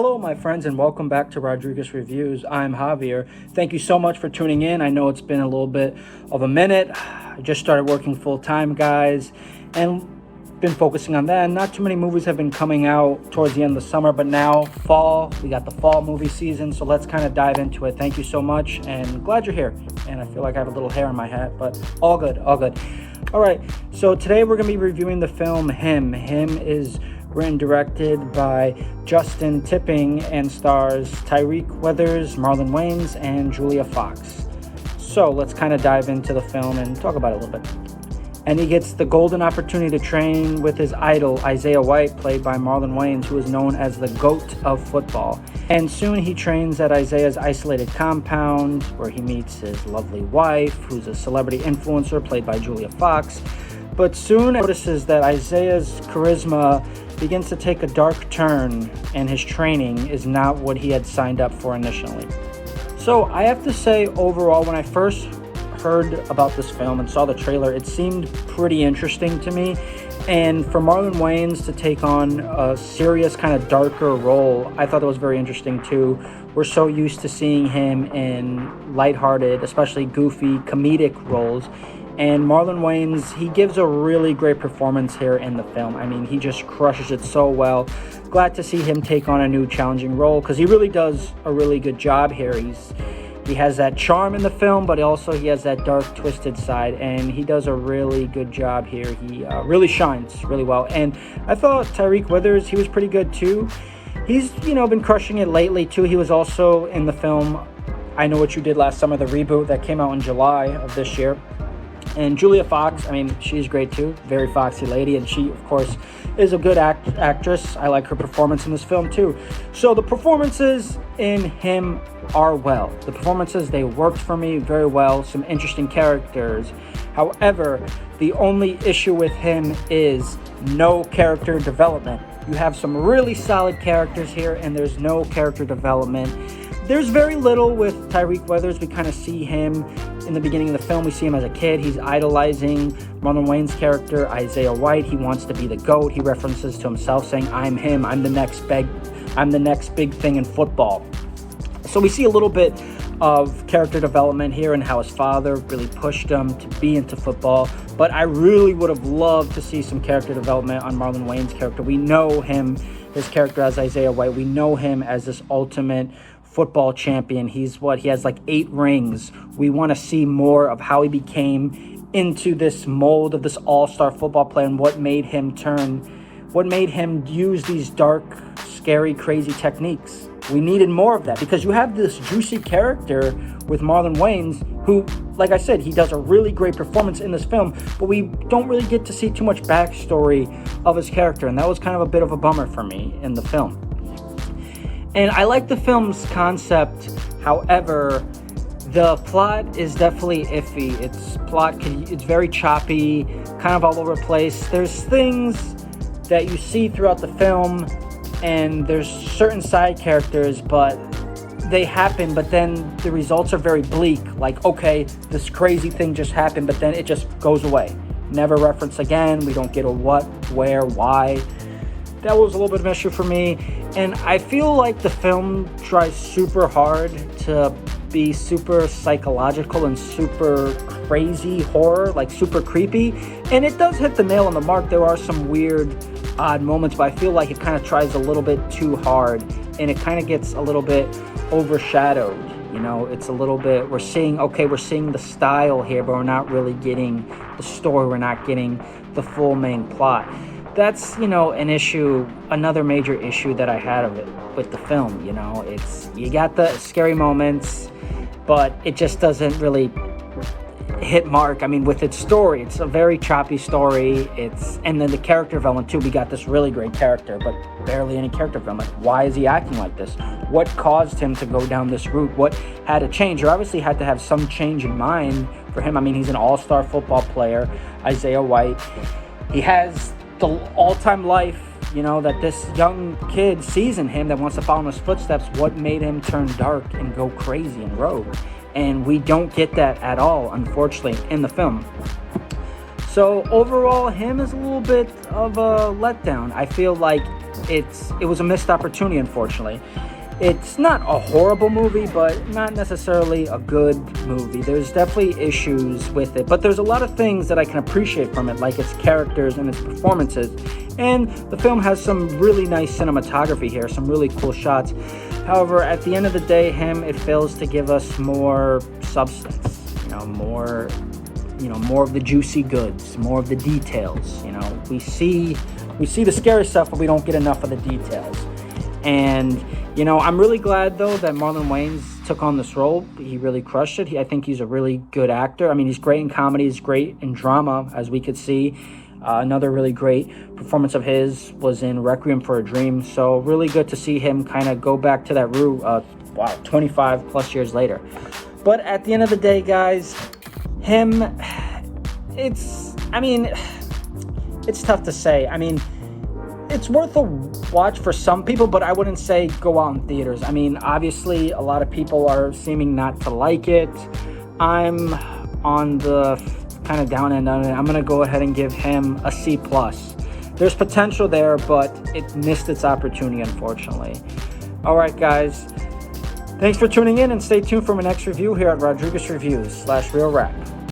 Hello, my friends, and welcome back to Rodriguez Reviews. I'm Javier. Thank you so much for tuning in. I know it's been a little bit of a minute. I just started working full-time, guys, and been focusing on that. Not too many movies have been coming out towards the end of the summer, but now fall, we got the fall movie season, so let's kind of dive into it. Thank you so much, and glad you're here. And I feel like I have a little hair in my hat, but all good, all good. All right, so today we're going to be reviewing the film Him. Him is written and directed by Justin Tipping and stars Tyreek Weathers, Marlon Wayans, and Julia Fox. So let's kind of dive into the film and talk about it a little bit. And he gets the golden opportunity to train with his idol, Isaiah White, played by Marlon Wayans, who is known as the GOAT of football. And soon he trains at Isaiah's isolated compound, where he meets his lovely wife, who's a celebrity influencer, played by Julia Fox. But soon notices that Isaiah's charisma begins to take a dark turn, and his training is not what he had signed up for initially. So I have to say, overall, when I first heard about this film and saw the trailer, it seemed pretty interesting to me. And for Marlon Wayans to take on a serious, kind of darker role, I thought that was very interesting too. We're so used to seeing him in lighthearted, especially goofy, comedic roles. And Marlon Wayans, he gives a really great performance here in the film. I mean, he just crushes it so well. Glad to see him take on a new challenging role, because he really does a really good job here. He has that charm in the film, but also he has that dark, twisted side, and he does a really good job here. He really shines really well. And I thought Tyreek Weathers, he was pretty good too. He's, been crushing it lately too. He was also in the film I Know What You Did Last Summer, the reboot that came out in July of this year. And Julia Fox, I mean, she's great too. Very foxy lady, and she, of course, is a good actress. I like her performance in this film too. So the performances in Him are well. The performances, they worked for me very well. Some interesting characters. However, the only issue with him is no character development. You have some really solid characters here, and there's no character development. There's very little with Tyreek Weathers. We kind of see him in the beginning of the film. We see him as a kid. He's idolizing Marlon Wayans' character, Isaiah White. He wants to be the GOAT. He references to himself saying, I'm him. I'm the next big thing in football. So we see a little bit of character development here and how his father really pushed him to be into football. But I really would have loved to see some character development on Marlon Wayans' character. We know him, his character as Isaiah White. We know him as this ultimate football champion. He has like 8 rings. We want to see more of how he became into this mold of this all-star football player, and what made him use these dark, scary, crazy techniques. We needed more of that, because you have this juicy character with Marlon Wayans, who, like I said, he does a really great performance in this film, but we don't really get to see too much backstory of his character, and that was kind of a bit of a bummer for me in the film. And I like the film's concept. However, the plot is definitely iffy. It's very choppy, kind of all over the place. There's things that you see throughout the film, and there's certain side characters, but they happen, but then the results are very bleak. Like, okay, this crazy thing just happened, but then it just goes away. Never referenced again. We don't get a what, where, why. That was a little bit of an issue for me. And I feel like the film tries super hard to be super psychological and super crazy horror, like super creepy. And it does hit the nail on the mark. There are some weird, odd moments, but I feel like it kind of tries a little bit too hard, and it kind of gets a little bit overshadowed. It's a little bit, we're seeing the style here, but we're not really getting the story. We're not getting the full main plot. That's, an issue, another major issue that I had with the film. You got the scary moments, but it just doesn't really hit mark. I mean, with its story, it's a very choppy story. And then the character development too. We got this really great character, but barely any character development. Why is he acting like this? What caused him to go down this route? What had to change? Or obviously had to have some change in mind for him. I mean, he's an all-star football player, Isaiah White. He has the all-time life, that this young kid sees in him, that wants to follow in his footsteps. What made him turn dark and go crazy and rogue? And we don't get that at all, unfortunately, in the film. So overall, Him is a little bit of a letdown. I feel like it was a missed opportunity, unfortunately. It's not a horrible movie, but not necessarily a good movie. There's definitely issues with it, but there's a lot of things that I can appreciate from it, like its characters and its performances. And the film has some really nice cinematography here, some really cool shots. However, at the end of the day, it fails to give us more substance, more of the juicy goods, more of the details. We see the scary stuff, but we don't get enough of the details. And I'm really glad though that Marlon Wayans took on this role. He really crushed it. I think he's a really good actor. I mean, he's great in comedy, he's great in drama, as we could see. Another really great performance of his was in Requiem for a Dream. So really good to see him kind of go back to that route. 25 plus years later. But at the end of the day, guys, it's tough to say. I mean, it's worth a watch for some people, but I wouldn't say go out in theaters. I mean, obviously, a lot of people are seeming not to like it. I'm on the kind of down end on it. I'm going to go ahead and give him a C+. There's potential there, but it missed its opportunity, unfortunately. All right, guys. Thanks for tuning in, and stay tuned for my next review here at Rodriguez Reviews /Real Rap.